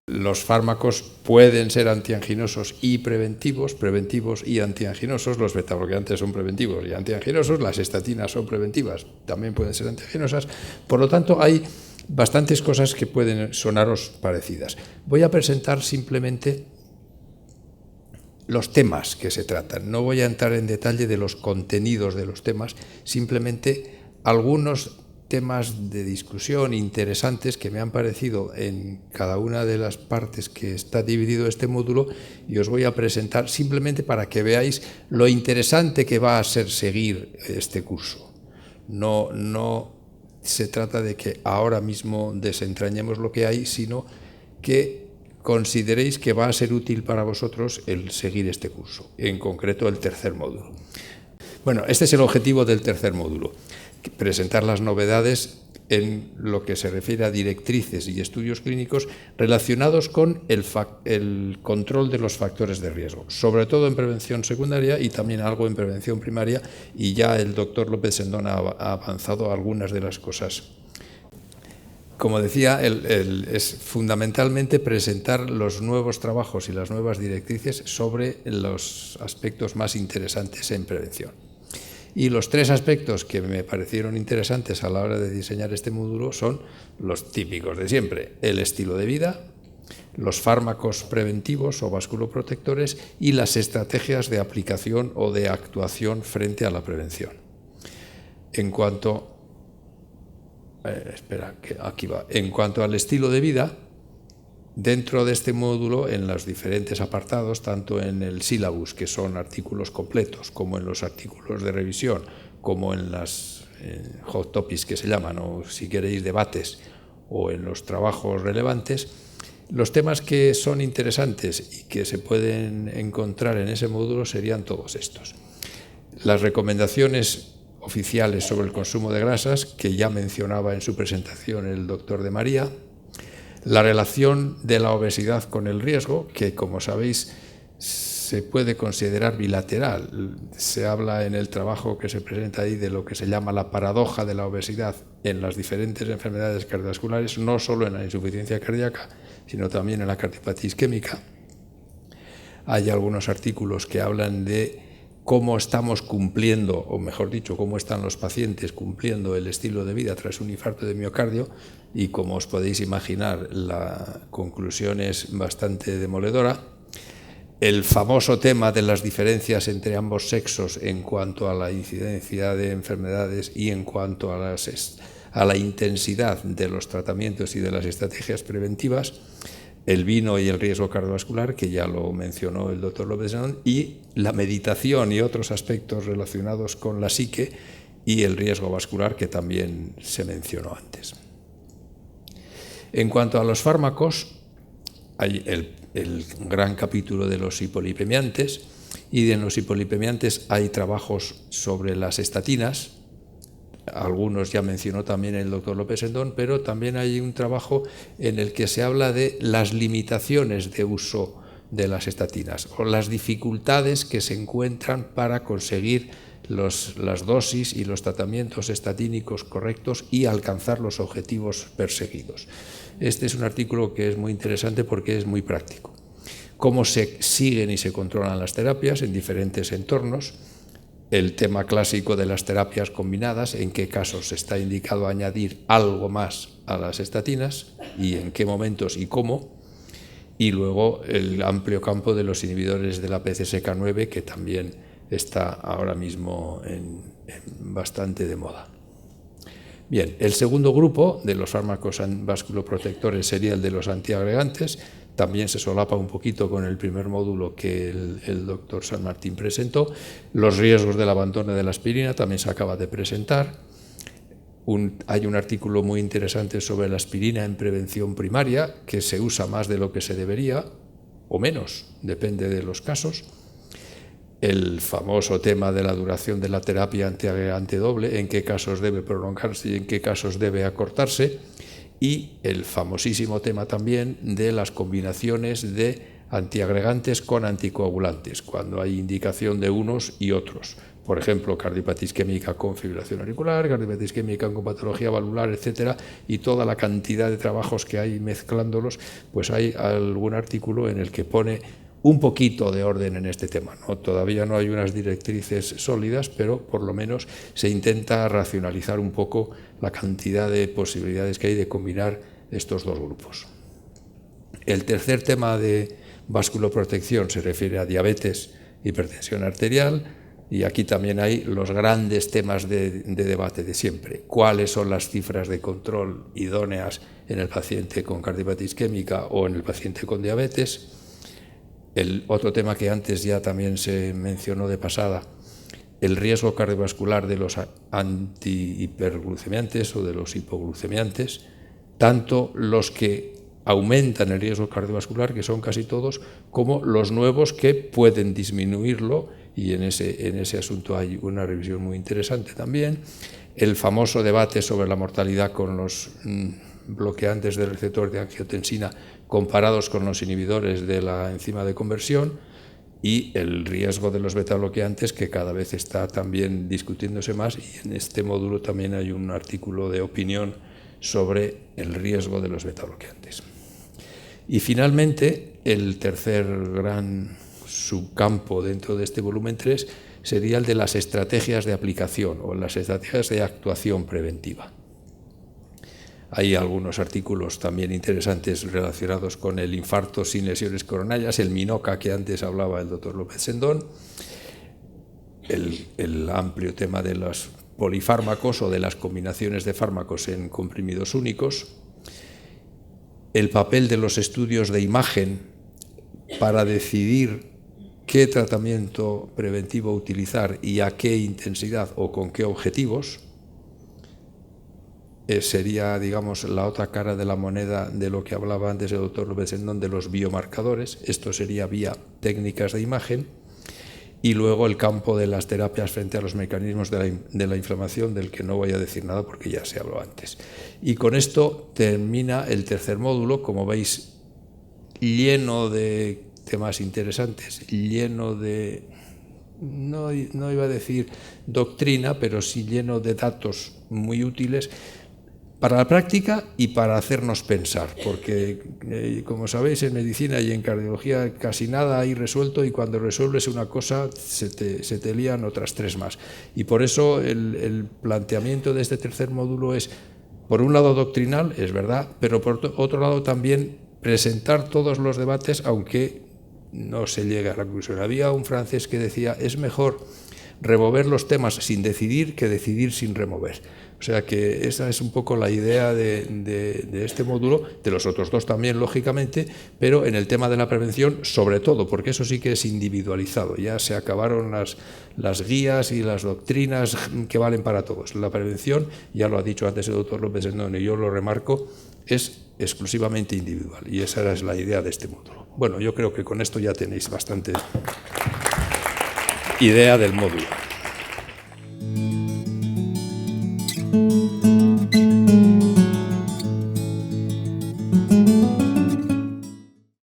Los fármacos pueden ser antianginosos y preventivos y antianginosos. Los betabloqueantes son preventivos y antianginosos. Las estatinas son preventivas, también pueden ser antianginosas. Por lo tanto, hay bastantes cosas que pueden sonaros parecidas. Voy a presentar simplemente los temas que se tratan. No voy a entrar en detalle de los contenidos de los temas, simplemente algunos temas de discusión interesantes que me han parecido en cada una de las partes que está dividido este módulo, y os voy a presentar simplemente para que veáis lo interesante que va a ser seguir este curso. No se trata de que ahora mismo desentrañemos lo que hay, sino que consideréis que va a ser útil para vosotros el seguir este curso, en concreto el tercer módulo. Bueno, este es el objetivo del tercer módulo: presentar las novedades en lo que se refiere a directrices y estudios clínicos relacionados con el control de los factores de riesgo, sobre todo en prevención secundaria y también algo en prevención primaria, y ya el doctor López Sendón ha avanzado algunas de las cosas. Como decía, es fundamentalmente presentar los nuevos trabajos y las nuevas directrices sobre los aspectos más interesantes en prevención. Y los tres aspectos que me parecieron interesantes a la hora de diseñar este módulo son los típicos de siempre: el estilo de vida, los fármacos preventivos o vasculoprotectores y las estrategias de aplicación o de actuación frente a la prevención. En cuanto En cuanto al estilo de vida, dentro de este módulo, en los diferentes apartados, tanto en el sílabus, que son artículos completos, como en los artículos de revisión, como en las hot topics que se llaman, o si queréis debates, o en los trabajos relevantes, los temas que son interesantes y que se pueden encontrar en ese módulo serían todos estos. Las recomendaciones oficiales sobre el consumo de grasas, que ya mencionaba en su presentación el doctor de María, la relación de la obesidad con el riesgo, que como sabéis se puede considerar bilateral. Se habla en el trabajo que se presenta ahí de lo que se llama la paradoja de la obesidad en las diferentes enfermedades cardiovasculares, no solo en la insuficiencia cardíaca, sino también en la cardiopatía isquémica. Hay algunos artículos que hablan de cómo estamos cumpliendo, o mejor dicho, cómo están los pacientes cumpliendo el estilo de vida tras un infarto de miocardio, y como os podéis imaginar, la conclusión es bastante demoledora. El famoso tema de las diferencias entre ambos sexos en cuanto a la incidencia de enfermedades y en cuanto a la intensidad de los tratamientos y de las estrategias preventivas. El vino y el riesgo cardiovascular, que ya lo mencionó el doctor López Sendón, y la meditación y otros aspectos relacionados con la psique y el riesgo vascular, que también se mencionó antes. En cuanto a los fármacos, hay el gran capítulo de los hipolipemiantes, y en los hipolipemiantes hay trabajos sobre las estatinas. Algunos ya mencionó también el doctor López Sendón, pero también hay un trabajo en el que se habla de las limitaciones de uso de las estatinas o las dificultades que se encuentran para conseguir las dosis y los tratamientos estatínicos correctos y alcanzar los objetivos perseguidos. Este es un artículo que es muy interesante porque es muy práctico. Cómo se siguen y se controlan las terapias en diferentes entornos. El tema clásico de las terapias combinadas, en qué casos está indicado añadir algo más a las estatinas y en qué momentos y cómo. Y luego el amplio campo de los inhibidores de la PCSK9, que también está ahora mismo bastante de moda. Bien, el segundo grupo de los fármacos vasculoprotectores sería el de los antiagregantes. También se solapa un poquito con el primer módulo que el doctor San Martín presentó. Los riesgos del abandono de la aspirina también se acaba de presentar. Hay un artículo muy interesante sobre la aspirina en prevención primaria, que se usa más de lo que se debería, o menos, depende de los casos. El famoso tema de la duración de la terapia antiagregante doble, en qué casos debe prolongarse y en qué casos debe acortarse. Y el famosísimo tema también de las combinaciones de antiagregantes con anticoagulantes, cuando hay indicación de unos y otros, por ejemplo, cardiopatía isquémica con fibrilación auricular, cardiopatía isquémica con patología valvular, etcétera, y toda la cantidad de trabajos que hay mezclándolos, pues hay algún artículo en el que pone un poquito de orden en este tema, ¿no? Todavía no hay unas directrices sólidas, pero por lo menos se intenta racionalizar un poco la cantidad de posibilidades que hay de combinar estos dos grupos. El tercer tema de vasculoprotección se refiere a diabetes, hipertensión arterial, y aquí también hay los grandes temas de debate de siempre. ¿Cuáles son las cifras de control idóneas en el paciente con cardiopatía isquémica o en el paciente con diabetes? El otro tema que antes ya también se mencionó de pasada, el riesgo cardiovascular de los antihiperglucemiantes o de los hipoglucemiantes, tanto los que aumentan el riesgo cardiovascular, que son casi todos, como los nuevos que pueden disminuirlo, y en ese asunto hay una revisión muy interesante también. El famoso debate sobre la mortalidad con los bloqueantes del receptor de angiotensina comparados con los inhibidores de la enzima de conversión, y el riesgo de los betabloqueantes, que cada vez está también discutiéndose más, y en este módulo también hay un artículo de opinión sobre el riesgo de los betabloqueantes. Y finalmente, el tercer gran subcampo dentro de este volumen 3 sería el de las estrategias de aplicación o las estrategias de actuación preventiva. Hay algunos artículos también interesantes relacionados con el infarto sin lesiones coronarias, el MINOCA que antes hablaba el doctor López Sendón, el amplio tema de los polifármacos o de las combinaciones de fármacos en comprimidos únicos, el papel de los estudios de imagen para decidir qué tratamiento preventivo utilizar y a qué intensidad o con qué objetivos. Sería, digamos, la otra cara de la moneda de lo que hablaba antes el doctor López Sendón de los biomarcadores. Esto sería vía técnicas de imagen. Y luego el campo de las terapias frente a los mecanismos de la inflamación, del que no voy a decir nada porque ya se habló antes. Y con esto termina el tercer módulo, como veis, lleno de temas interesantes, lleno de, no iba a decir doctrina, pero sí lleno de datos muy útiles para la práctica y para hacernos pensar, porque como sabéis en medicina y en cardiología casi nada hay resuelto, y cuando resuelves una cosa se te lían otras tres más. Y por eso el planteamiento de este tercer módulo es, por un lado doctrinal, es verdad, pero por otro lado también presentar todos los debates, aunque no se llegue a la conclusión. Había un francés que decía, es mejor remover los temas sin decidir que decidir sin remover. O sea que esa es un poco la idea de este módulo, de los otros dos también, lógicamente, pero en el tema de la prevención, sobre todo, porque eso sí que es individualizado. Ya se acabaron las guías y las doctrinas que valen para todos. La prevención, ya lo ha dicho antes el doctor López Sendón y yo lo remarco, es exclusivamente individual, y esa es la idea de este módulo. Bueno, yo creo que con esto ya tenéis bastante idea del módulo.